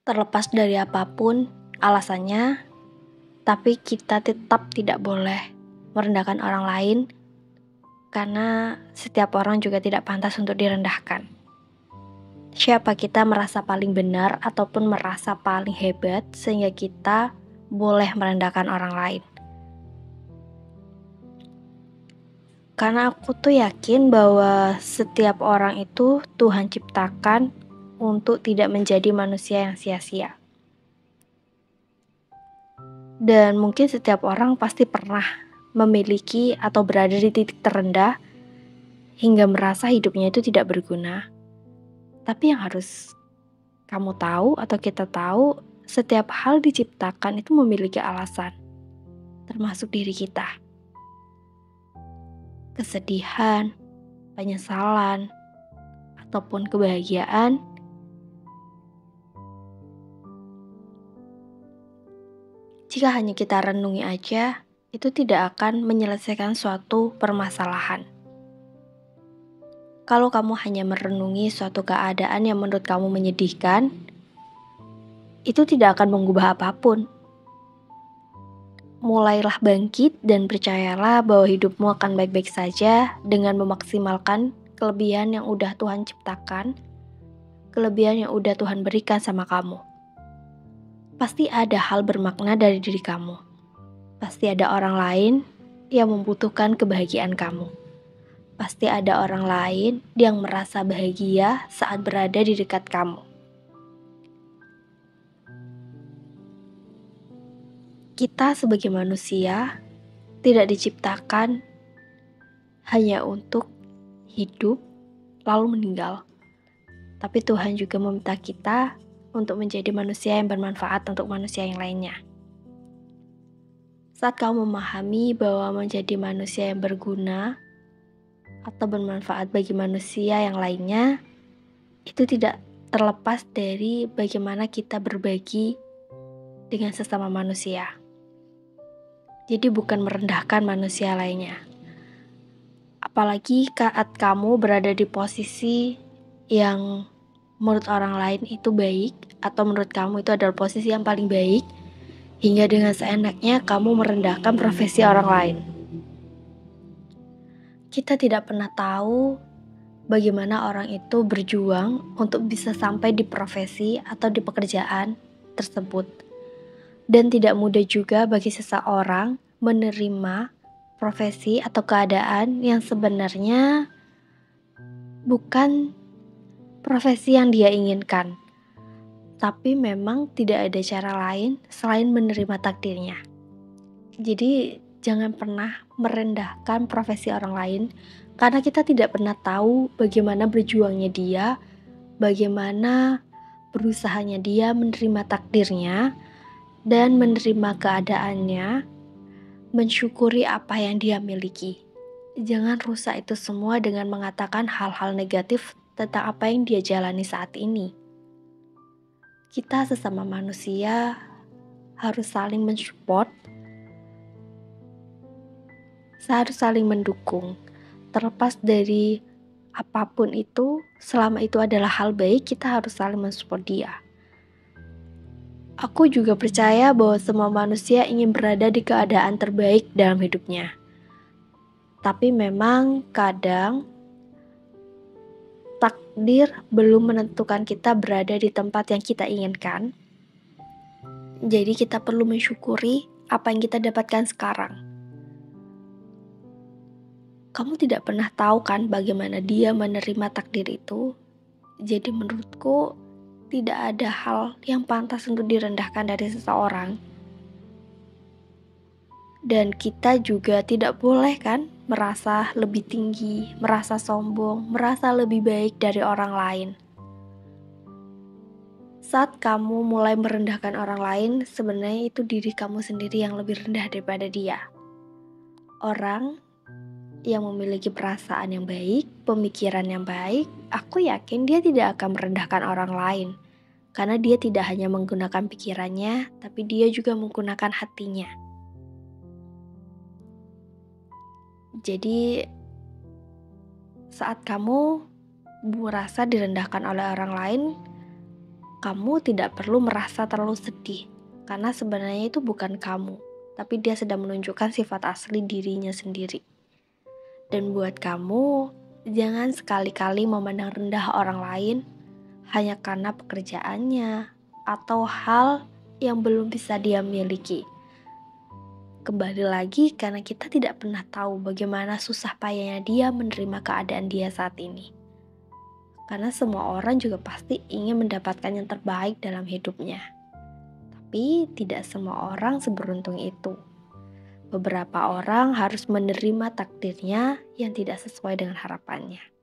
Terlepas dari apapun alasannya, tapi kita tetap tidak boleh merendahkan orang lain karena setiap orang juga tidak pantas untuk direndahkan. Siapa kita merasa paling benar ataupun merasa paling hebat sehingga kita boleh merendahkan orang lain. Karena aku tuh yakin bahwa setiap orang itu Tuhan ciptakan untuk tidak menjadi manusia yang sia-sia. Dan mungkin setiap orang pasti pernah memiliki atau berada di titik terendah hingga merasa hidupnya itu tidak berguna. Tapi yang harus kamu tahu atau kita tahu, setiap hal diciptakan itu memiliki alasan, termasuk diri kita. Kesedihan, penyesalan, ataupun kebahagiaan, jika hanya kita renungi aja, itu tidak akan menyelesaikan suatu permasalahan. Kalau kamu hanya merenungi suatu keadaan yang menurut kamu menyedihkan, itu tidak akan mengubah apapun. Mulailah bangkit dan percayalah bahwa hidupmu akan baik-baik saja dengan memaksimalkan kelebihan yang udah Tuhan ciptakan, kelebihan yang udah Tuhan berikan sama kamu. Pasti ada hal bermakna dari diri kamu. Pasti ada orang lain yang membutuhkan kebahagiaan kamu. Pasti ada orang lain yang merasa bahagia saat berada di dekat kamu. Kita sebagai manusia tidak diciptakan hanya untuk hidup lalu meninggal. Tapi Tuhan juga meminta kita untuk menjadi manusia yang bermanfaat untuk manusia yang lainnya. Saat kamu memahami bahwa menjadi manusia yang berguna atau bermanfaat bagi manusia yang lainnya, itu tidak terlepas dari bagaimana kita berbagi dengan sesama manusia. Jadi bukan merendahkan manusia lainnya. Apalagi saat kamu berada di posisi yang menurut orang lain itu baik, atau menurut kamu itu adalah posisi yang paling baik, hingga dengan seenaknya kamu merendahkan profesi orang lain. Kita tidak pernah tahu bagaimana orang itu berjuang untuk bisa sampai di profesi atau di pekerjaan tersebut. Dan tidak mudah juga bagi seseorang menerima profesi atau keadaan yang sebenarnya bukan profesi yang dia inginkan. Tapi memang tidak ada cara lain selain menerima takdirnya. Jadi jangan pernah merendahkan profesi orang lain karena kita tidak pernah tahu bagaimana berjuangnya dia, bagaimana berusahanya dia menerima takdirnya dan menerima keadaannya, mensyukuri apa yang dia miliki. Jangan rusak itu semua dengan mengatakan hal-hal negatif tentang apa yang dia jalani saat ini. Kita sesama manusia harus saling mensupport, harus saling mendukung. Terlepas dari apapun itu, selama itu adalah hal baik, kita harus saling mensupport dia. Aku juga percaya bahwa semua manusia ingin berada di keadaan terbaik dalam hidupnya. Tapi memang kadang takdir belum menentukan kita berada di tempat yang kita inginkan. Jadi kita perlu mensyukuri apa yang kita dapatkan sekarang. Kamu tidak pernah tahu kan bagaimana dia menerima takdir itu. Jadi menurutku tidak ada hal yang pantas untuk direndahkan dari seseorang. Dan kita juga tidak boleh kan merasa lebih tinggi, merasa sombong, merasa lebih baik dari orang lain. Saat kamu mulai merendahkan orang lain, sebenarnya itu diri kamu sendiri yang lebih rendah daripada dia. Orang yang memiliki perasaan yang baik, pemikiran yang baik, aku yakin dia tidak akan merendahkan orang lain. Karena dia tidak hanya menggunakan pikirannya, tapi dia juga menggunakan hatinya. Jadi, saat kamu merasa direndahkan oleh orang lain, kamu tidak perlu merasa terlalu sedih, karena sebenarnya itu bukan kamu, tapi dia sedang menunjukkan sifat asli dirinya sendiri. Dan buat kamu, jangan sekali-kali memandang rendah orang lain hanya karena pekerjaannya atau hal yang belum bisa dia miliki. Kembali lagi karena kita tidak pernah tahu bagaimana susah payahnya dia menerima keadaan dia saat ini. Karena semua orang juga pasti ingin mendapatkan yang terbaik dalam hidupnya. Tapi tidak semua orang seberuntung itu. Beberapa orang harus menerima takdirnya yang tidak sesuai dengan harapannya.